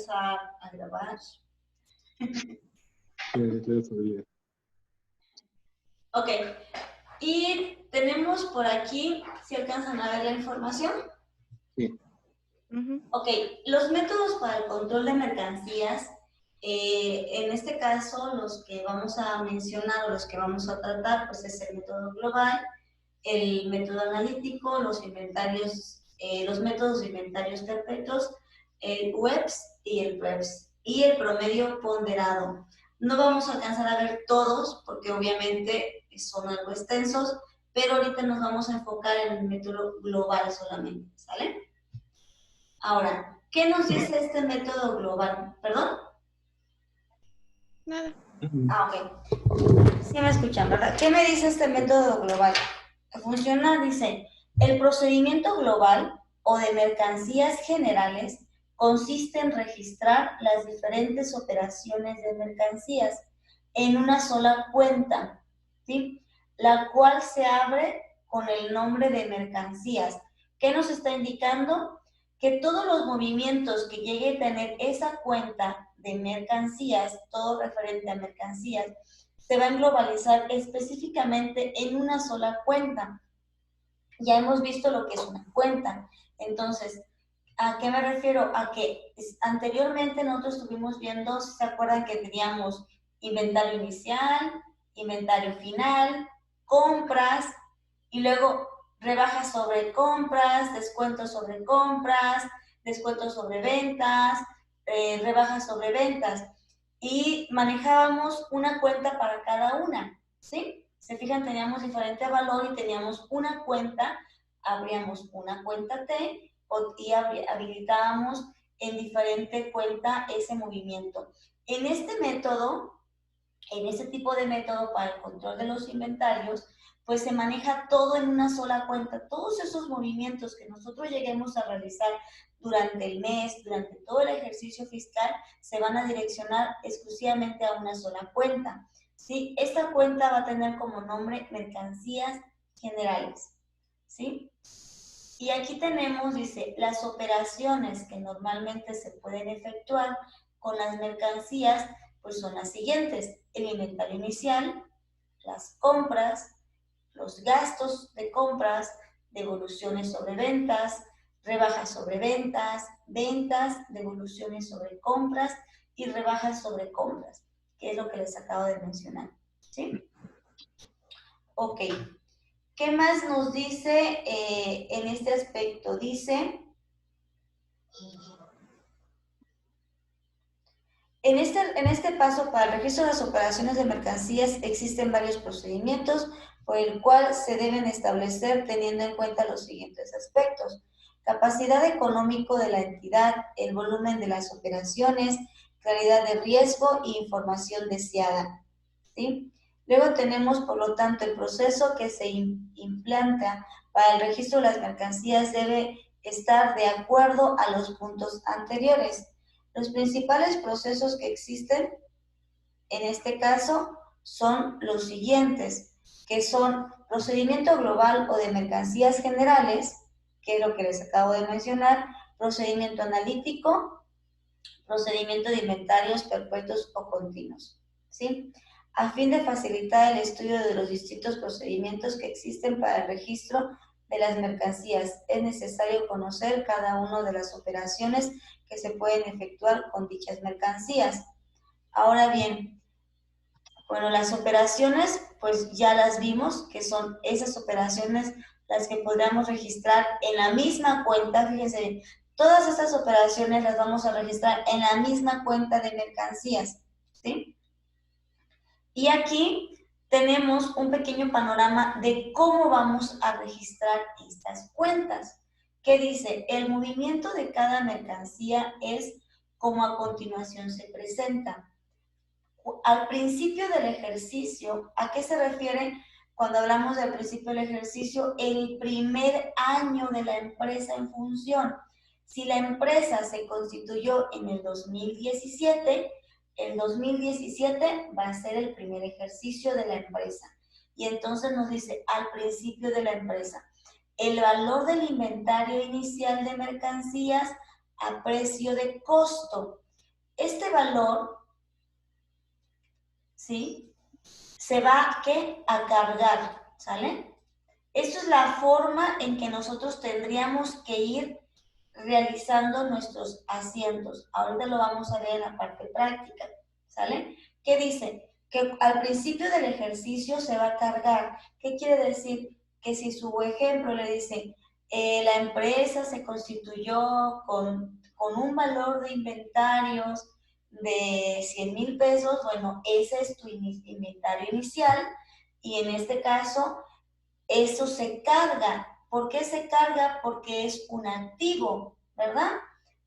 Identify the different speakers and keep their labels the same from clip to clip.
Speaker 1: empezar a grabar. Ok, y tenemos por aquí, si alcanzan a ver la información.
Speaker 2: Sí.
Speaker 1: Ok, los métodos para el control de mercancías, en este caso los que vamos a mencionar o los que vamos a tratar, pues es el método global, el método analítico, los inventarios, los métodos de inventarios perpetuos, el WEPS y el PREPS, y el promedio ponderado. No vamos a alcanzar a ver todos, porque obviamente son algo extensos, pero ahorita nos vamos a enfocar en el método global solamente, ¿sale? Ahora, ¿qué nos dice este método global? ¿Perdón?
Speaker 3: Nada.
Speaker 1: Ok. Sí me escuchan, ¿verdad? ¿Qué me dice este método global? Funciona, dice, el procedimiento global o de mercancías generales consiste en registrar las diferentes operaciones de mercancías en una sola cuenta, ¿sí? La cual se abre con el nombre de mercancías. ¿Qué nos está indicando? Que todos los movimientos que llegue a tener esa cuenta de mercancías, todo referente a mercancías, se va a globalizar específicamente en una sola cuenta. Ya hemos visto lo que es una cuenta. Entonces, ¿a qué me refiero? A que anteriormente nosotros estuvimos viendo, si se acuerdan que teníamos inventario inicial, inventario final, compras, y luego rebajas sobre compras, descuentos sobre compras, descuentos sobre ventas, rebajas sobre ventas. Y manejábamos una cuenta para cada una, ¿sí? Se fijan, teníamos diferente valor y teníamos una cuenta, abríamos una cuenta T y habilitábamos en diferente cuenta ese movimiento. En este método, en este tipo de método para el control de los inventarios, pues se maneja todo en una sola cuenta. Todos esos movimientos que nosotros lleguemos a realizar durante el mes, durante todo el ejercicio fiscal, se van a direccionar exclusivamente a una sola cuenta. ¿Sí? Esta cuenta va a tener como nombre mercancías generales. ¿Sí? Y aquí tenemos, dice, las operaciones que normalmente se pueden efectuar con las mercancías, pues son las siguientes: el inventario inicial, las compras, los gastos de compras, devoluciones sobre ventas, rebajas sobre ventas, ventas, devoluciones sobre compras y rebajas sobre compras, que es lo que les acabo de mencionar. ¿Sí? Ok. ¿Qué más nos dice en este aspecto? Dice, en este paso para el registro de las operaciones de mercancías existen varios procedimientos por el cual se deben establecer teniendo en cuenta los siguientes aspectos: capacidad económico de la entidad, el volumen de las operaciones, claridad de riesgo e información deseada. ¿Sí? Luego tenemos, por lo tanto, el proceso que se implanta para el registro de las mercancías debe estar de acuerdo a los puntos anteriores. Los principales procesos que existen en este caso son los siguientes, que son procedimiento global o de mercancías generales, que es lo que les acabo de mencionar, procedimiento analítico, procedimiento de inventarios perpetuos o continuos, ¿sí? A fin de facilitar el estudio de los distintos procedimientos que existen para el registro de las mercancías, es necesario conocer cada una de las operaciones que se pueden efectuar con dichas mercancías. Ahora bien, bueno, las operaciones, pues ya las vimos, que son esas operaciones las que podríamos registrar en la misma cuenta. Fíjense, todas estas operaciones las vamos a registrar en la misma cuenta de mercancías, ¿sí? Y aquí tenemos un pequeño panorama de cómo vamos a registrar estas cuentas, que dice, el movimiento de cada mercancía es como a continuación se presenta. Al principio del ejercicio, ¿a qué se refiere cuando hablamos del principio del ejercicio? El primer año de la empresa en función. Si la empresa se constituyó en el 2017, el 2017 va a ser el primer ejercicio de la empresa. Y entonces nos dice, al principio de la empresa, el valor del inventario inicial de mercancías a precio de costo. este valor, ¿sí? Se va, ¿qué? A cargar, ¿sale? Esto es la forma en que nosotros tendríamos que ir realizando nuestros asientos. Ahorita lo vamos a ver en la parte práctica, ¿sale? ¿Qué dice? Que al principio del ejercicio se va a cargar. ¿Qué quiere decir? Que si su ejemplo le dice, la empresa se constituyó con un valor de inventarios de 100,000 pesos, bueno, ese es tu inventario inicial y en este caso eso se carga. ¿Por qué se carga? Porque es un activo, ¿verdad?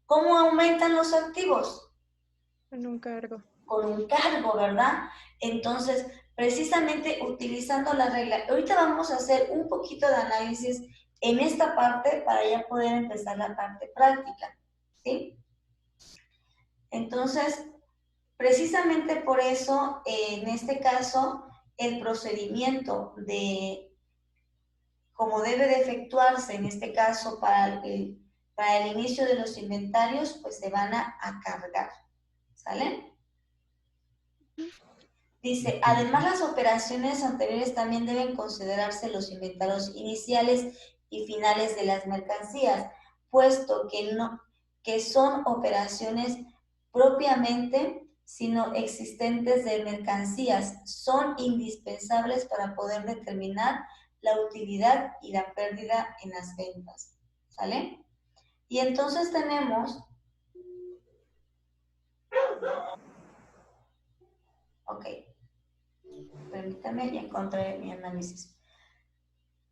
Speaker 1: ¿Cómo aumentan los activos?
Speaker 2: En un cargo.
Speaker 1: Con un cargo, ¿verdad? Entonces, precisamente utilizando la regla, ahorita vamos a hacer un poquito de análisis en esta parte para ya poder empezar la parte práctica, ¿sí? Entonces, precisamente por eso, en este caso, el procedimiento de como debe de efectuarse en este caso para el inicio de los inventarios, pues se van a cargar, ¿sale? Dice, además las operaciones anteriores también deben considerarse los inventarios iniciales y finales de las mercancías, puesto que son operaciones propiamente, sino existentes de mercancías, son indispensables para poder determinar la utilidad y la pérdida en las ventas, ¿sale? Y entonces tenemos, ok, permítame, ya encontré mi análisis.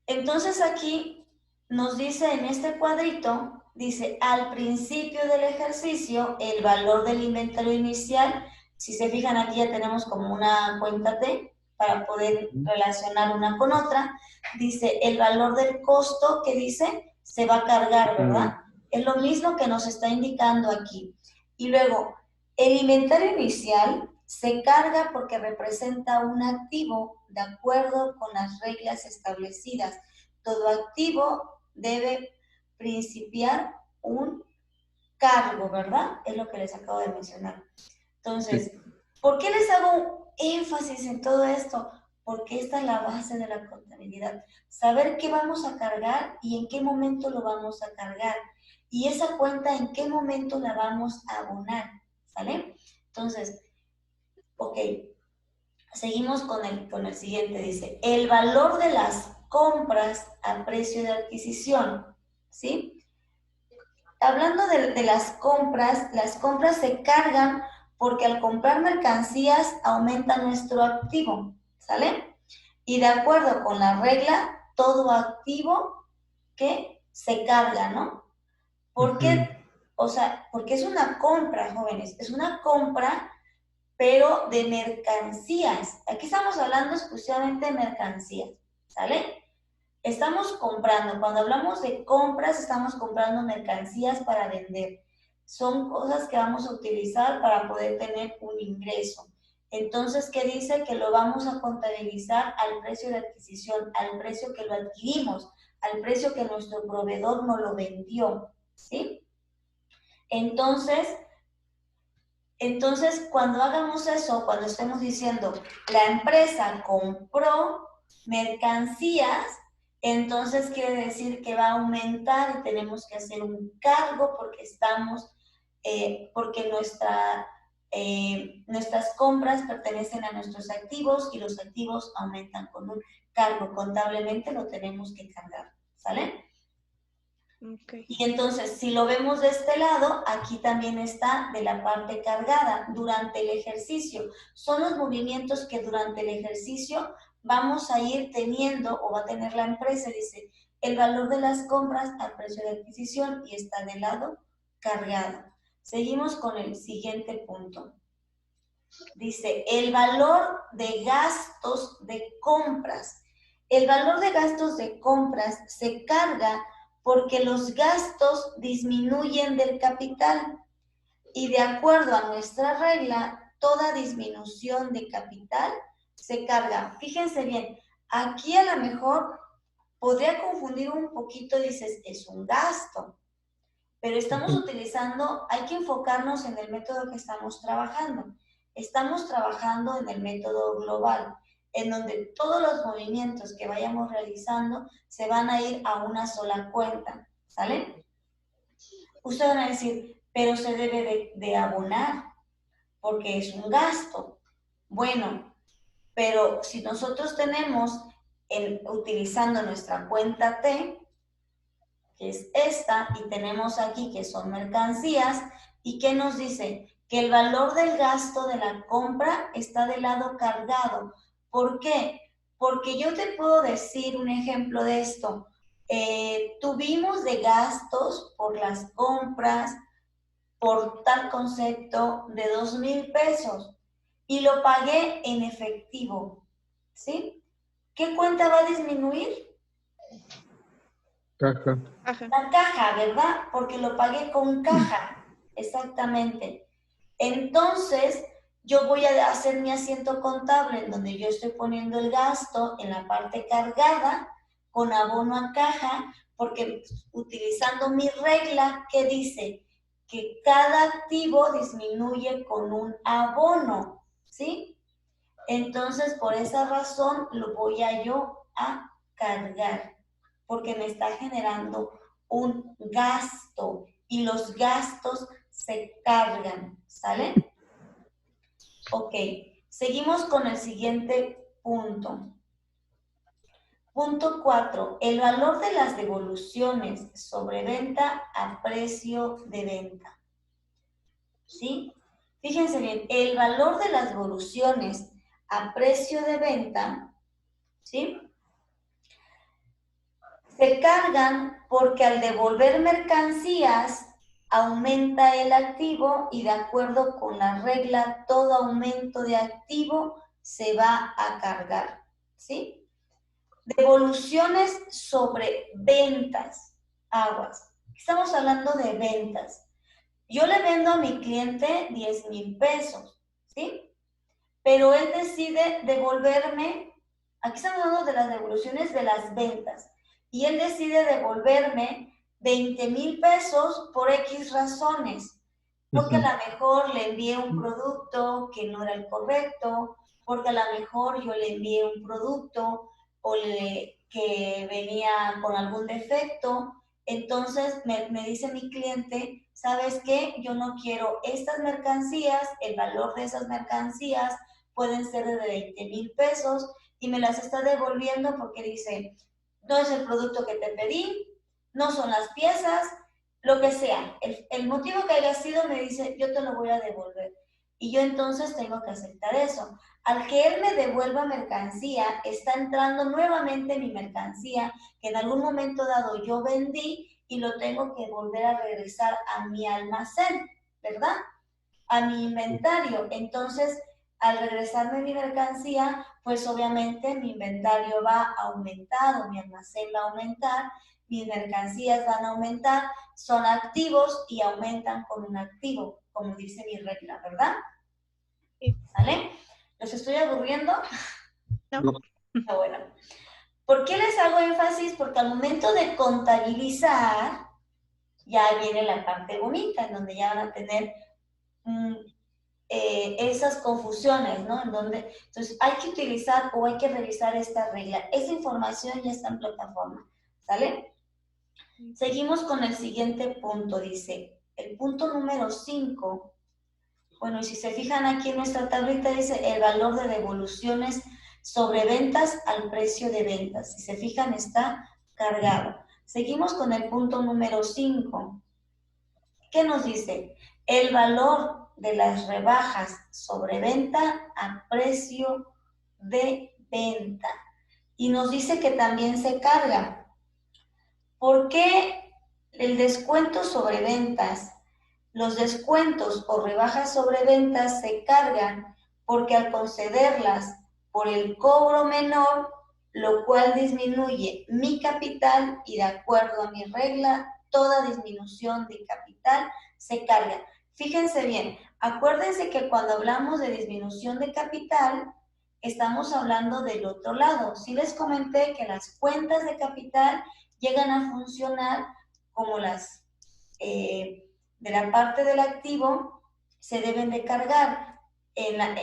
Speaker 1: Entonces aquí nos dice en este cuadrito, dice, al principio del ejercicio, el valor del inventario inicial, si se fijan aquí ya tenemos como una cuenta T para poder relacionar una con otra, dice, el valor del costo que dice, se va a cargar, ¿verdad? Es lo mismo que nos está indicando aquí. Y luego, el inventario inicial se carga porque representa un activo de acuerdo con las reglas establecidas. Todo activo debe principiar un cargo, ¿verdad? Es lo que les acabo de mencionar. Entonces, ¿por qué les hago énfasis en todo esto? Porque esta es la base de la contabilidad. Saber qué vamos a cargar y en qué momento lo vamos a cargar. Y esa cuenta en qué momento la vamos a abonar, ¿sale? Entonces, ok, seguimos con el siguiente, dice, el valor de las compras a precio de adquisición, ¿sí? Hablando de las compras se cargan porque al comprar mercancías aumenta nuestro activo, ¿sale? Y de acuerdo con la regla, todo activo que se carga, ¿no? ¿Por qué? O sea, porque es una compra, jóvenes, es una compra pero de mercancías. Aquí estamos hablando exclusivamente de mercancías, ¿sale? Estamos comprando, cuando hablamos de compras, estamos comprando mercancías para vender. Son cosas que vamos a utilizar para poder tener un ingreso. Entonces, ¿qué dice? Que lo vamos a contabilizar al precio de adquisición, al precio que lo adquirimos, al precio que nuestro proveedor nos lo vendió, ¿sí? Entonces, cuando hagamos eso, cuando estemos diciendo la empresa compró mercancías, entonces quiere decir que va a aumentar y tenemos que hacer un cargo porque porque nuestras compras pertenecen a nuestros activos y los activos aumentan con un cargo. Contablemente lo tenemos que cargar, ¿sale?
Speaker 2: Okay.
Speaker 1: Y entonces, si lo vemos de este lado, aquí también está de la parte cargada durante el ejercicio. Son los movimientos que durante el ejercicio vamos a ir teniendo o va a tener la empresa. Dice, el valor de las compras al precio de adquisición y está del lado cargado. Seguimos con el siguiente punto. Dice, el valor de gastos de compras. El valor de gastos de compras se carga porque los gastos disminuyen del capital y de acuerdo a nuestra regla, toda disminución de capital se carga. Fíjense bien, aquí a lo mejor podría confundir un poquito, dices, es un gasto, pero estamos utilizando, hay que enfocarnos en el método que estamos trabajando. Estamos trabajando en el método global, en donde todos los movimientos que vayamos realizando se van a ir a una sola cuenta, ¿sale? Ustedes van a decir, pero se debe de abonar, porque es un gasto. Bueno, pero si nosotros tenemos, utilizando nuestra cuenta T, que es esta, y tenemos aquí que son mercancías, ¿y qué nos dice? Que el valor del gasto de la compra está del lado cargado. ¿Por qué? Porque yo te puedo decir un ejemplo de esto. Tuvimos de gastos por las compras, por tal concepto de 2,000 pesos y lo pagué en efectivo, ¿sí? ¿Qué cuenta va a disminuir?
Speaker 3: Caja.
Speaker 2: Ajá.
Speaker 1: La caja, ¿verdad? Porque lo pagué con caja, exactamente. Entonces, yo voy a hacer mi asiento contable en donde yo estoy poniendo el gasto en la parte cargada con abono a caja, porque utilizando mi regla que dice que cada activo disminuye con un abono, ¿sí? Entonces, por esa razón, lo voy a yo a cargar, porque me está generando un gasto y los gastos se cargan, ¿sale? Ok, seguimos con el siguiente punto. Punto 4. El valor de las devoluciones sobre venta a precio de venta. ¿Sí? Fíjense bien, el valor de las devoluciones a precio de venta, ¿sí? Se cargan porque al devolver mercancías aumenta el activo y de acuerdo con la regla, todo aumento de activo se va a cargar, ¿sí? Devoluciones sobre ventas, aguas. Estamos hablando de ventas. Yo le vendo a mi cliente 10,000 pesos, ¿sí? Pero él decide devolverme, aquí estamos hablando de las devoluciones de las ventas, y él decide devolverme 20,000 pesos por X razones, porque a lo mejor le envié un producto que no era el correcto, porque a lo mejor yo le envié un producto que venía con algún defecto. Entonces me dice mi cliente, ¿sabes qué? Yo no quiero estas mercancías, el valor de esas mercancías pueden ser de 20,000 pesos y me las está devolviendo porque dice, no es el producto que te pedí, no son las piezas, lo que sea. El motivo que haya sido me dice, yo te lo voy a devolver. Y yo entonces tengo que aceptar eso. Al que él me devuelva mercancía, está entrando nuevamente mi mercancía que en algún momento dado yo vendí y lo tengo que volver a regresar a mi almacén, ¿verdad? A mi inventario. Entonces, al regresarme mi mercancía, pues obviamente mi inventario va a aumentar o mi almacén va a aumentar, mis mercancías van a aumentar, son activos y aumentan con un activo, como dice mi regla, ¿verdad?
Speaker 2: Sí.
Speaker 1: ¿Sale? ¿Los estoy aburriendo?
Speaker 2: No.
Speaker 1: Ah, bueno. ¿Por qué les hago énfasis? Porque al momento de contabilizar, ya viene la parte bonita, en donde ya van a tener esas confusiones, ¿no? Entonces hay que utilizar o hay que revisar esta regla. Esa información ya está en plataforma, ¿sale? Seguimos con el siguiente punto, dice, el punto número 5. Bueno, y si se fijan aquí en nuestra tablita, dice el valor de devoluciones sobre ventas al precio de ventas. Si se fijan, está cargado. Seguimos con el punto número 5. ¿Qué nos dice? El valor de las rebajas sobre venta a precio de venta. Y nos dice que también se carga. ¿Por qué el descuento sobre ventas? Los descuentos o rebajas sobre ventas se cargan porque al concederlas por el cobro menor, lo cual disminuye mi capital y de acuerdo a mi regla, toda disminución de capital se carga. Fíjense bien, acuérdense que cuando hablamos de disminución de capital, estamos hablando del otro lado. Sí les comenté que las cuentas de capital llegan a funcionar como las de la parte del activo se deben de cargar.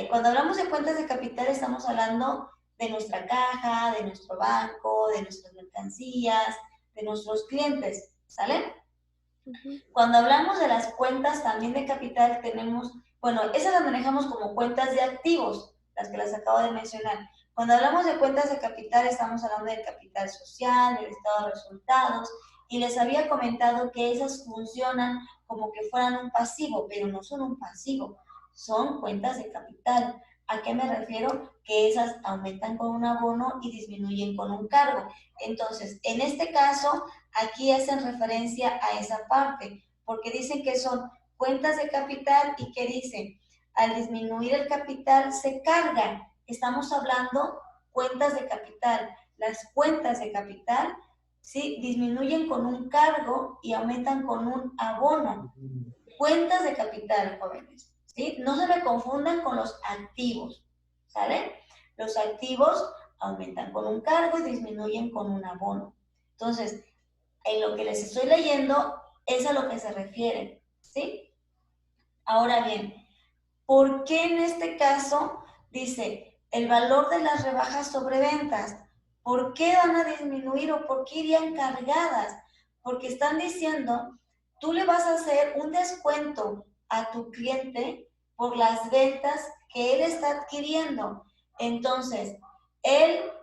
Speaker 1: Cuando hablamos de cuentas de capital estamos hablando de nuestra caja, de nuestro banco, de nuestras mercancías, de nuestros clientes, ¿sale? Cuando hablamos de las cuentas también de capital tenemos, bueno, esas las manejamos como cuentas de activos, las que las acabo de mencionar. Cuando hablamos de cuentas de capital estamos hablando del capital social, del estado de resultados, y les había comentado que esas funcionan como que fueran un pasivo, pero no son un pasivo, son cuentas de capital. ¿A qué me refiero? Que esas aumentan con un abono y disminuyen con un cargo. Entonces, en este caso, aquí hacen referencia a esa parte, porque dicen que son cuentas de capital y que dicen, al disminuir el capital se cargan. Estamos hablando cuentas de capital. Las cuentas de capital, ¿sí? Disminuyen con un cargo y aumentan con un abono. Cuentas de capital, jóvenes, ¿sí? No se me confundan con los activos, ¿sale? Los activos aumentan con un cargo y disminuyen con un abono. Entonces, en lo que les estoy leyendo es a lo que se refiere, ¿sí? Ahora bien, ¿por qué en este caso dice el valor de las rebajas sobre ventas? ¿Por qué van a disminuir o por qué irían cargadas? Porque están diciendo, tú le vas a hacer un descuento a tu cliente por las ventas que él está adquiriendo. Entonces,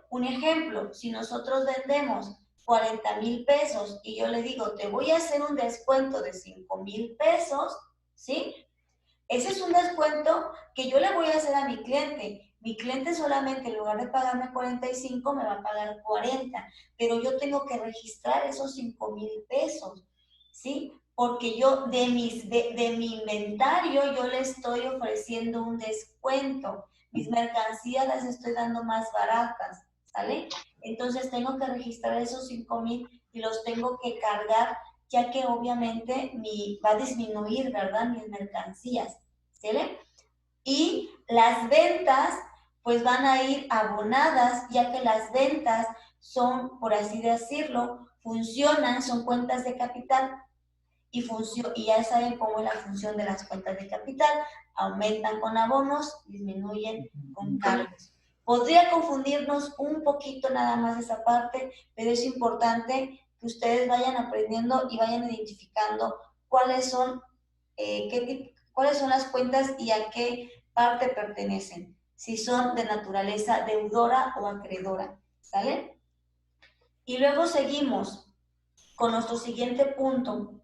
Speaker 1: un ejemplo, si nosotros vendemos 40,000 pesos y yo le digo, te voy a hacer un descuento de 5,000 pesos, ¿sí? Ese es un descuento que yo le voy a hacer a mi cliente. Mi cliente solamente en lugar de pagarme 45 me va a pagar 40, pero yo tengo que registrar esos 5,000 pesos, ¿sí? Porque yo de mi inventario yo le estoy ofreciendo un descuento. Mis mercancías las estoy dando más baratas, ¿sale? Entonces tengo que registrar esos 5,000 y los tengo que cargar ya que obviamente va a disminuir, ¿verdad? Mis mercancías, ¿sale? Y las ventas, pues van a ir abonadas, ya que las ventas son, por así decirlo, funcionan, son cuentas de capital y ya saben cómo es la función de las cuentas de capital, aumentan con abonos, disminuyen con cargos. Podría confundirnos un poquito nada más esa parte, pero es importante que ustedes vayan aprendiendo y vayan identificando cuáles son, cuáles son las cuentas y a qué parte pertenecen, si son de naturaleza deudora o acreedora, ¿sale? Y luego seguimos con nuestro siguiente punto.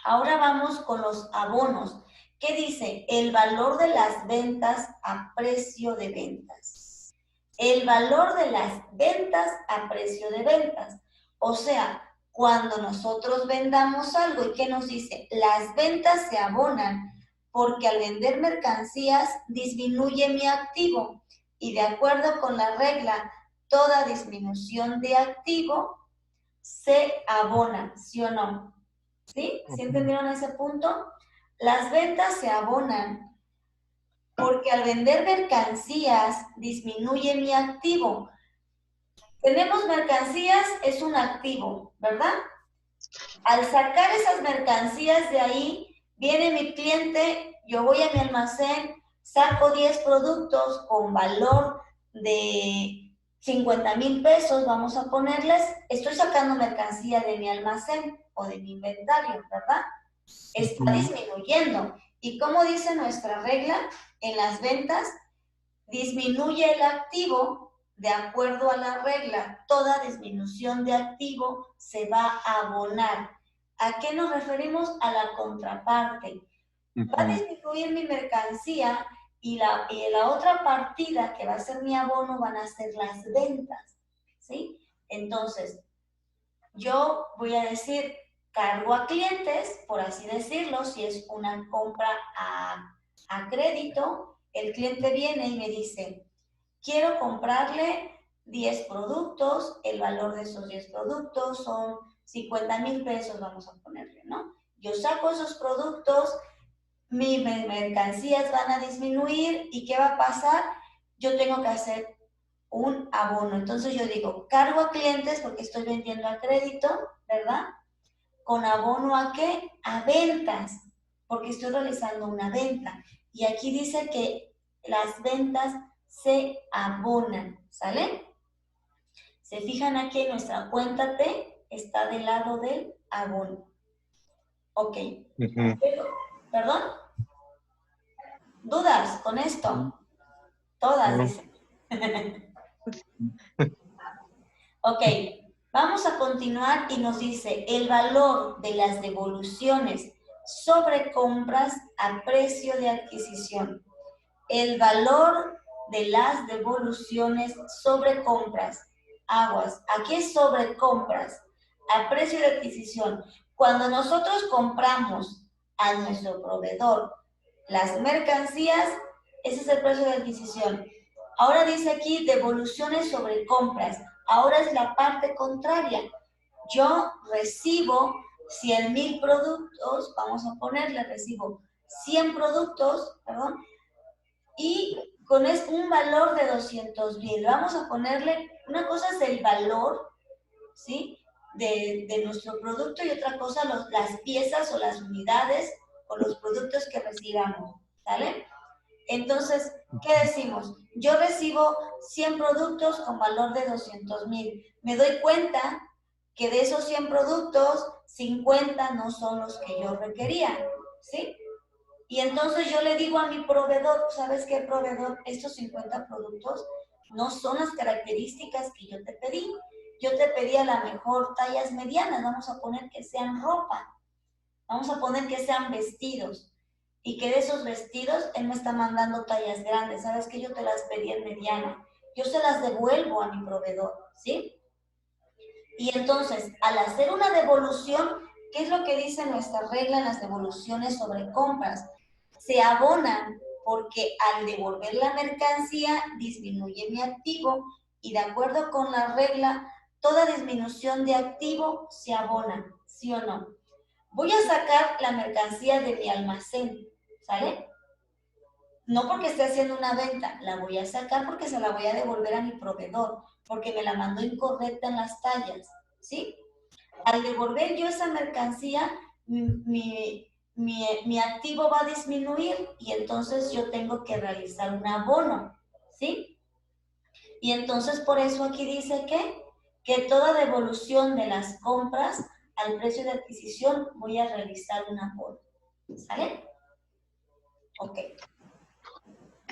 Speaker 1: Ahora vamos con los abonos. ¿Qué dice? El valor de las ventas a precio de ventas. El valor de las ventas a precio de ventas. O sea, cuando nosotros vendamos algo, ¿y qué nos dice? Las ventas se abonan porque al vender mercancías disminuye mi activo y de acuerdo con la regla, toda disminución de activo se abona, ¿sí o no? ¿Sí? ¿Sí entendieron ese punto? Las ventas se abonan porque al vender mercancías disminuye mi activo. Tenemos mercancías, es un activo, ¿verdad? Al sacar esas mercancías de ahí, viene mi cliente, yo voy a mi almacén, saco 10 productos con valor de 50,000 pesos, vamos a ponerles, estoy sacando mercancía de mi almacén o de mi inventario, ¿verdad? Está disminuyendo. Y como dice nuestra regla, en las ventas disminuye el activo de acuerdo a la regla. Toda disminución de activo se va a abonar. ¿A qué nos referimos? A la contraparte. Va a disminuir mi mercancía y la otra partida que va a ser mi abono van a ser las ventas, ¿sí? Entonces, yo voy a decir, cargo a clientes, por así decirlo, si es una compra a crédito, el cliente viene y me dice, quiero comprarle 10 productos, el valor de esos 10 productos son 50,000 pesos, vamos a ponerle, ¿no? Yo saco esos productos, mis mercancías van a disminuir y ¿qué va a pasar? Yo tengo que hacer un abono. Entonces yo digo, cargo a clientes porque estoy vendiendo a crédito, ¿verdad? con abono ¿a qué? A ventas, porque estoy realizando una venta. Y aquí dice que las ventas se abonan, ¿sale? Se fijan aquí en nuestra cuenta T, está del lado del abono. Ok. ¿Perdón? ¿Dudas con esto? Todas, dicen. Ok, vamos a continuar y nos dice el valor de las devoluciones sobre compras a precio de adquisición. El valor de las devoluciones sobre compras. Aguas, aquí es sobre compras a precio de adquisición. Cuando nosotros compramos a nuestro proveedor las mercancías, ese es el precio de adquisición. Ahora dice aquí devoluciones sobre compras. Ahora es la parte contraria. Yo recibo 100,000 productos, vamos a ponerle, recibo 100 productos, perdón, y con un valor de 200,000. Vamos a ponerle, una cosa es el valor, ¿sí? De nuestro producto y otra cosa las piezas o las unidades o los productos que recibamos, ¿sale? Entonces, ¿qué decimos? Yo recibo 100 productos con valor de 200,000. Me doy cuenta que de esos 100 productos, 50 no son los que yo requería, ¿sí? Y entonces yo le digo a mi proveedor, ¿sabes qué, proveedor? Estos 50 productos no son las características que yo te pedí. Yo te pedí a la mejor tallas medianas, vamos a poner que sean ropa, vamos a poner que sean vestidos. Y que de esos vestidos él me está mandando tallas grandes. ¿Sabes qué? Yo te las pedí en mediana. Yo se las devuelvo a mi proveedor, ¿sí? Y entonces, al hacer una devolución, ¿qué es lo que dice nuestra regla en las devoluciones sobre compras? Se abonan porque al devolver la mercancía disminuye mi activo y de acuerdo con la regla, toda disminución de activo se abona, ¿sí o no? Voy a sacar la mercancía de mi almacén, ¿sale? No porque esté haciendo una venta, la voy a sacar porque se la voy a devolver a mi proveedor, porque me la mandó incorrecta en las tallas, ¿sí? Al devolver yo esa mercancía, mi activo va a disminuir y entonces yo tengo que realizar un abono, ¿sí? Y entonces por eso aquí dice que toda devolución de las compras al precio de adquisición voy a realizar un abono, ¿sale? Ok.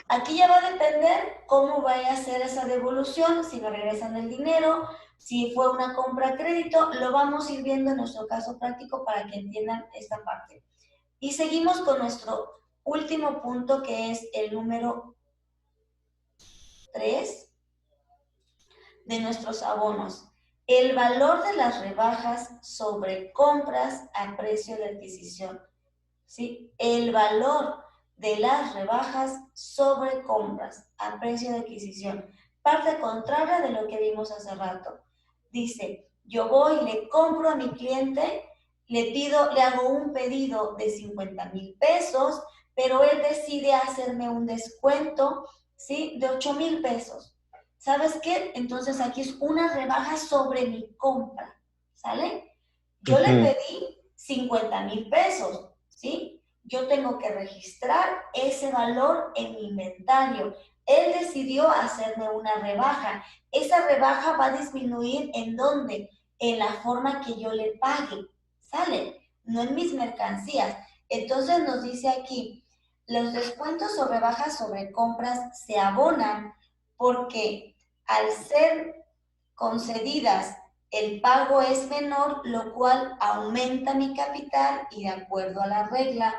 Speaker 1: Aquí ya va a depender cómo vaya a ser esa devolución, si me regresan el dinero, si fue una compra a crédito, lo vamos a ir viendo en nuestro caso práctico para que entiendan esta parte. Y seguimos con nuestro último punto, que es el número 3 de nuestros abonos. El valor de las rebajas sobre compras a precio de adquisición. ¿Sí? El valor de las rebajas sobre compras a precio de adquisición. Parte contraria de lo que vimos hace rato. Dice, yo voy, le compro a mi cliente, le hago un pedido de 50,000 pesos, pero él decide hacerme un descuento, ¿sí? De 8,000 pesos. ¿Sabes qué? Entonces aquí es una rebaja sobre mi compra, ¿sale? Yo le pedí 50,000 pesos, ¿sí? Yo tengo que registrar ese valor en mi inventario. Él decidió hacerme una rebaja. Esa rebaja va a disminuir ¿en dónde? En la forma que yo le pague, ¿sale? No en mis mercancías. Entonces nos dice aquí, los descuentos o rebajas sobre compras se abonan porque al ser concedidas el pago es menor, lo cual aumenta mi capital y de acuerdo a la regla,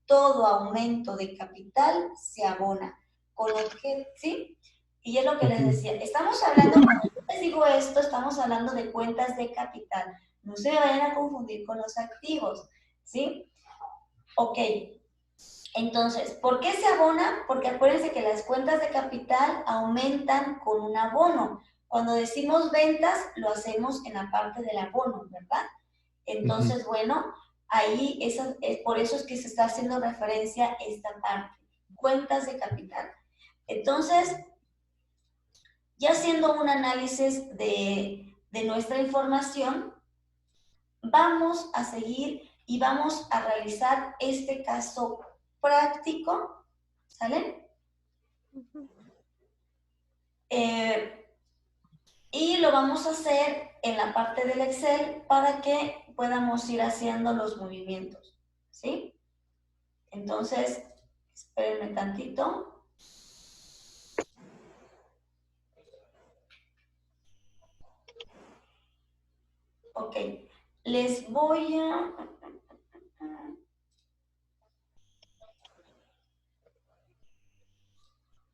Speaker 1: todo aumento de capital se abona. Con lo que, ¿sí? Y es lo que les decía, estamos hablando, cuando yo les digo esto, estamos hablando de cuentas de capital. No se vayan a confundir con los activos, ¿sí? Ok. Entonces, ¿por qué se abona? Porque acuérdense que las cuentas de capital aumentan con un abono. Cuando decimos ventas, lo hacemos en la parte del abono, ¿verdad? Entonces, bueno, ahí por eso es que se está haciendo referencia a esta parte, cuentas de capital. Entonces, ya haciendo un análisis de nuestra información, vamos a seguir y vamos a realizar este caso práctico, ¿sale? Y lo vamos a hacer en la parte del Excel para que podamos ir haciendo los movimientos, ¿sí? Entonces, espérenme tantito. Ok, les voy a...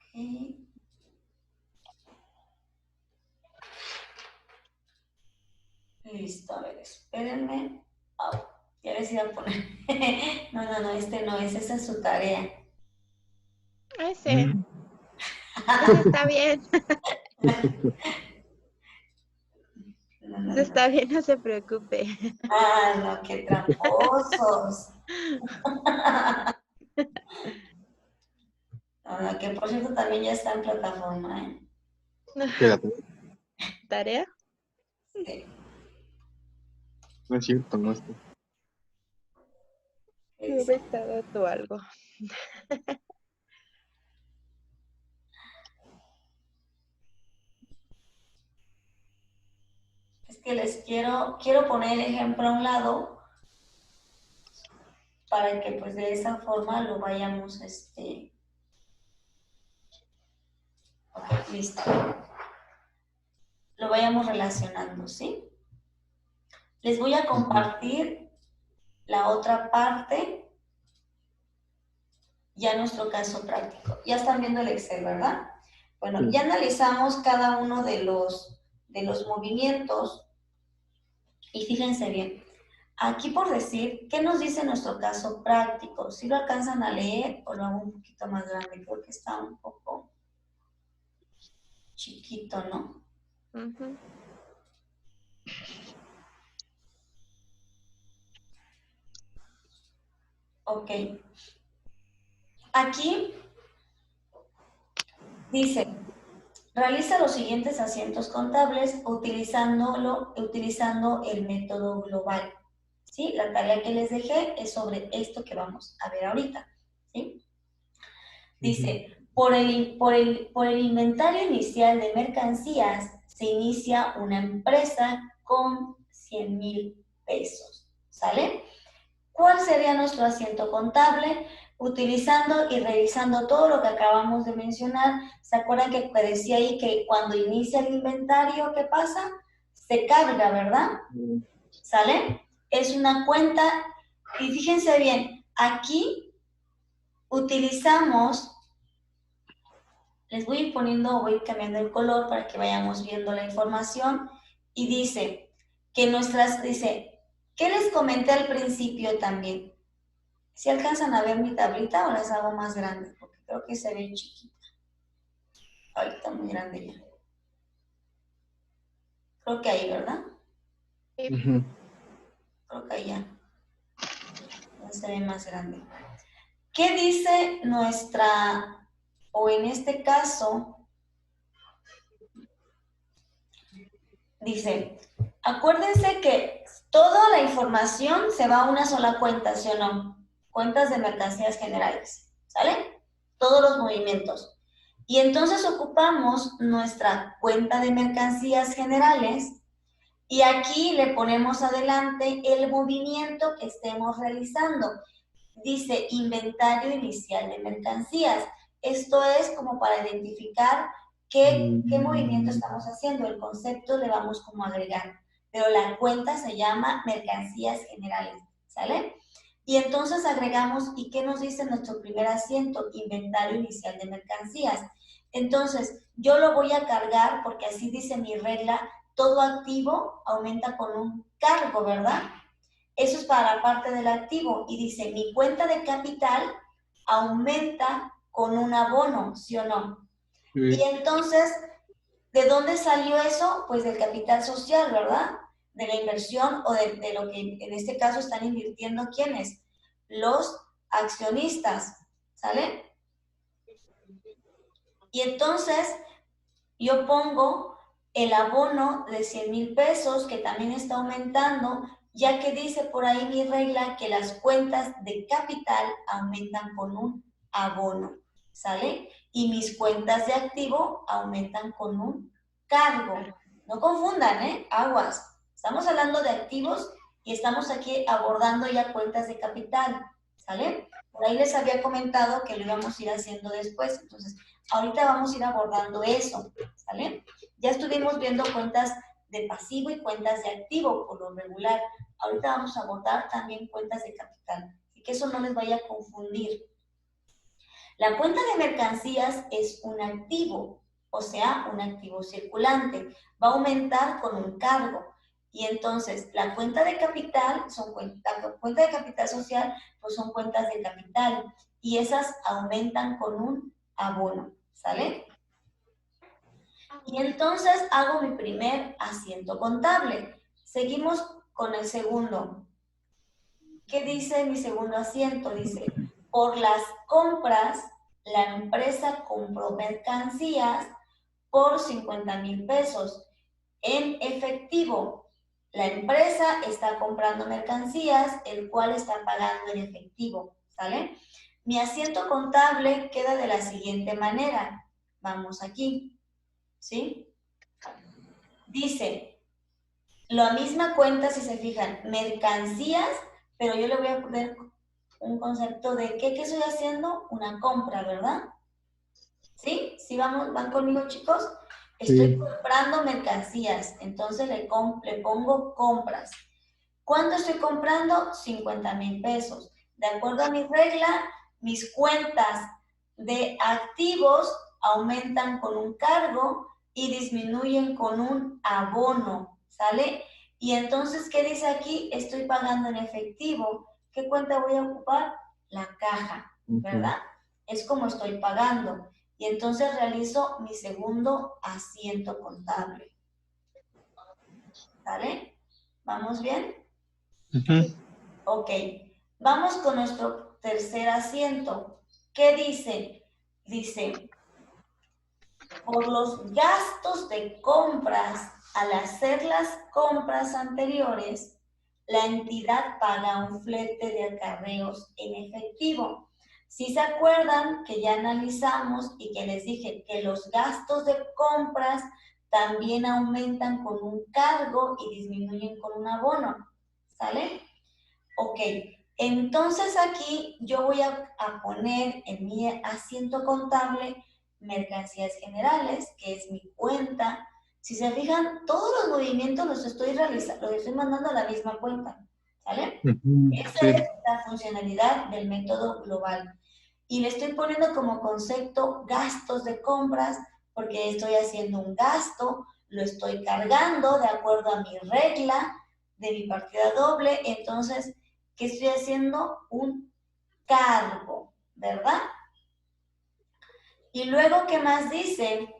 Speaker 1: Okay. Listo, a ver, espérenme. Oh, ya les iba a poner. No, este no es, esa es su tarea.
Speaker 2: Ese está bien. Está bien, no se preocupe.
Speaker 1: Ah, no, qué tramposos. No, que por cierto también ya está en plataforma, ¿eh?
Speaker 3: Quédate.
Speaker 2: ¿Tarea?
Speaker 1: Sí.
Speaker 3: No es cierto, no está.
Speaker 2: Me hubiera estado tú algo.
Speaker 1: Es que les quiero poner el ejemplo a un lado para que pues de esa forma lo vayamos, ok, listo. Lo vayamos relacionando, ¿sí? Les voy a compartir la otra parte, ya nuestro caso práctico. Ya están viendo el Excel, ¿verdad? Bueno, ya analizamos cada uno de los movimientos y fíjense bien. Aquí por decir, ¿qué nos dice nuestro caso práctico? ¿Si lo alcanzan a leer o lo hago un poquito más grande? Creo que está un poco chiquito, ¿no? Ok. Aquí dice, realiza los siguientes asientos contables utilizando el método global. ¿Sí? La tarea que les dejé es sobre esto que vamos a ver ahorita. ¿Sí? Dice, por el inventario inicial de mercancías se inicia una empresa con 100,000 pesos. ¿Sale? ¿Cuál sería nuestro asiento contable? Utilizando y revisando todo lo que acabamos de mencionar. ¿Se acuerdan que decía ahí que cuando inicia el inventario, ¿qué pasa? Se carga, ¿verdad? ¿Sale? Es una cuenta, y fíjense bien, aquí utilizamos, les voy a ir poniendo, voy a ir cambiando el color para que vayamos viendo la información, y dice que dice, ¿qué les comenté al principio también? ¿Si alcanzan a ver mi tablita o las hago más grandes? Porque creo que se ve chiquita. Ahí está muy grande ya. Creo que ahí, ¿verdad? Creo que ahí ya. Ya se ve más grande. ¿Qué dice nuestra, o en este caso, dice, acuérdense que toda la información se va a una sola cuenta, ¿sí o no? Cuentas de mercancías generales, ¿sale? Todos los movimientos. Y entonces ocupamos nuestra cuenta de mercancías generales y aquí le ponemos adelante el movimiento que estemos realizando. Dice inventario inicial de mercancías. Esto es como para identificar qué movimiento estamos haciendo. El concepto le vamos como a agregar. Pero la cuenta se llama mercancías generales, ¿sale? Y entonces agregamos, ¿y qué nos dice nuestro primer asiento? Inventario inicial de mercancías. Entonces, yo lo voy a cargar porque así dice mi regla, todo activo aumenta con un cargo, ¿verdad? Eso es para la parte del activo. Y dice, mi cuenta de capital aumenta con un abono, ¿sí o no? Sí. Y entonces, ¿de dónde salió eso? Pues del capital social, ¿verdad? De la inversión o de lo que en este caso están invirtiendo, ¿quiénes? Los accionistas, ¿sale? Y entonces, yo pongo el abono de 100,000 pesos, que también está aumentando, ya que dice por ahí mi regla que las cuentas de capital aumentan con un abono, ¿sale? Y mis cuentas de activo aumentan con un cargo. No confundan, ¿eh? Aguas. Estamos hablando de activos y estamos aquí abordando ya cuentas de capital, ¿sale? Por ahí les había comentado que lo íbamos a ir haciendo después, entonces ahorita vamos a ir abordando eso, ¿sale? Ya estuvimos viendo cuentas de pasivo y cuentas de activo por lo regular. Ahorita vamos a abordar también cuentas de capital, así que eso no les vaya a confundir. La cuenta de mercancías es un activo, o sea, un activo circulante. Va a aumentar con un cargo. Y entonces, la cuenta de capital, la cuenta de capital social, pues son cuentas de capital. Y esas aumentan con un abono, ¿sale? Y entonces hago mi primer asiento contable. Seguimos con el segundo. ¿Qué dice mi segundo asiento? Dice, por las compras, la empresa compró mercancías por 50,000 pesos. En efectivo, la empresa está comprando mercancías, el cual está pagando en efectivo, ¿sale? Mi asiento contable queda de la siguiente manera. Vamos aquí, ¿sí? Dice, la misma cuenta, si se fijan, mercancías, pero yo le voy a poner un concepto de ¿qué estoy haciendo? Una compra, ¿verdad? ¿Sí? ¿Sí van conmigo, chicos? Estoy comprando mercancías, entonces le pongo compras. ¿Cuánto estoy comprando? 50,000 pesos. De acuerdo a mi regla, mis cuentas de activos aumentan con un cargo y disminuyen con un abono, ¿sale? Y entonces, ¿qué dice aquí? Estoy pagando en efectivo. ¿Qué cuenta voy a ocupar? La caja, ¿verdad? Es como estoy pagando. Y entonces realizo mi segundo asiento contable. ¿Sale? ¿Vamos bien? Ok. Vamos con nuestro tercer asiento. ¿Qué dice? Dice, por los gastos de compras, al hacer las compras anteriores, la entidad paga un flete de acarreos en efectivo. Si se acuerdan que ya analizamos y que les dije que los gastos de compras también aumentan con un cargo y disminuyen con un abono, ¿sale? Ok, entonces aquí yo voy a poner en mi asiento contable mercancías generales, que es mi cuenta. Si se fijan, todos los movimientos los estoy realizando, los estoy mandando a la misma cuenta, ¿sale? Esa es la funcionalidad del método global. Y le estoy poniendo como concepto gastos de compras, porque estoy haciendo un gasto, lo estoy cargando de acuerdo a mi regla de mi partida doble, entonces, ¿qué estoy haciendo? Un cargo, ¿verdad? Y luego, ¿qué más dice?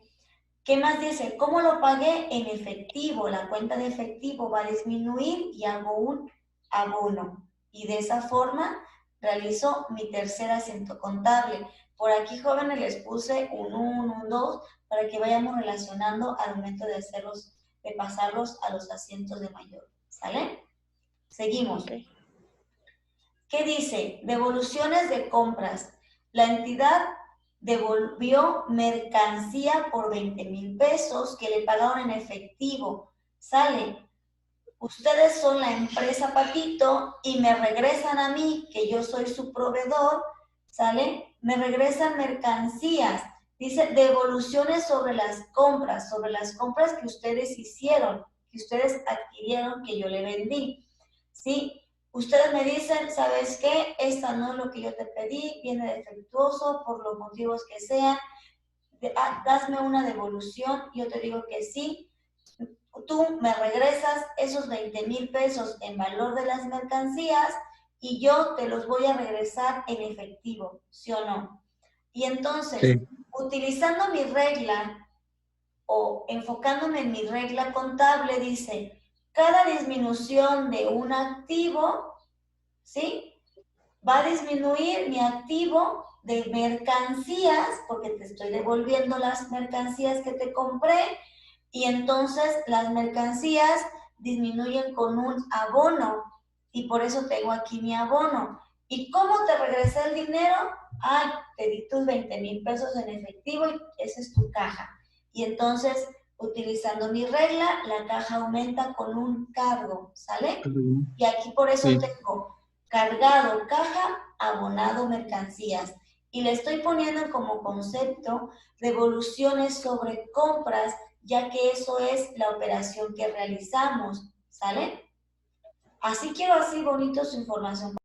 Speaker 1: ¿Qué más dice? ¿Cómo lo pagué? En efectivo. La cuenta de efectivo va a disminuir y hago un abono. Y de esa forma realizo mi tercer asiento contable. Por aquí, jóvenes, les puse un 1, un 2, para que vayamos relacionando al momento de hacerlos, de pasarlos a los asientos de mayor. ¿Sale? Seguimos.
Speaker 2: Okay.
Speaker 1: ¿Qué dice? Devoluciones de compras. La entidad devolvió mercancía por 20,000 pesos que le pagaron en efectivo. Sale. Ustedes son la empresa Patito y me regresan a mí, que yo soy su proveedor, ¿sale? Me regresan mercancías. Dice devoluciones sobre las compras que ustedes hicieron, que ustedes adquirieron, que yo le vendí, ¿sí? Ustedes me dicen, ¿sabes qué? Esta no es lo que yo te pedí, viene defectuoso por los motivos que sean. Hazme una devolución, yo te digo que sí. Tú me regresas esos 20,000 pesos en valor de las mercancías y yo te los voy a regresar en efectivo, ¿sí o no? Y entonces, utilizando mi regla o enfocándome en mi regla contable, dice, cada disminución de un activo, ¿sí? Va a disminuir mi activo de mercancías, porque te estoy devolviendo las mercancías que te compré, y entonces las mercancías disminuyen con un abono y por eso tengo aquí mi abono. ¿Y cómo te regresé el dinero? Te di tus 20,000 pesos en efectivo y esa es tu caja. Y entonces, utilizando mi regla, la caja aumenta con un cargo, ¿sale? Y aquí por eso
Speaker 3: Sí.
Speaker 1: tengo cargado caja, abonado mercancías. Y le estoy poniendo como concepto devoluciones sobre compras, ya que eso es la operación que realizamos, ¿sale? Así quiero así bonito su información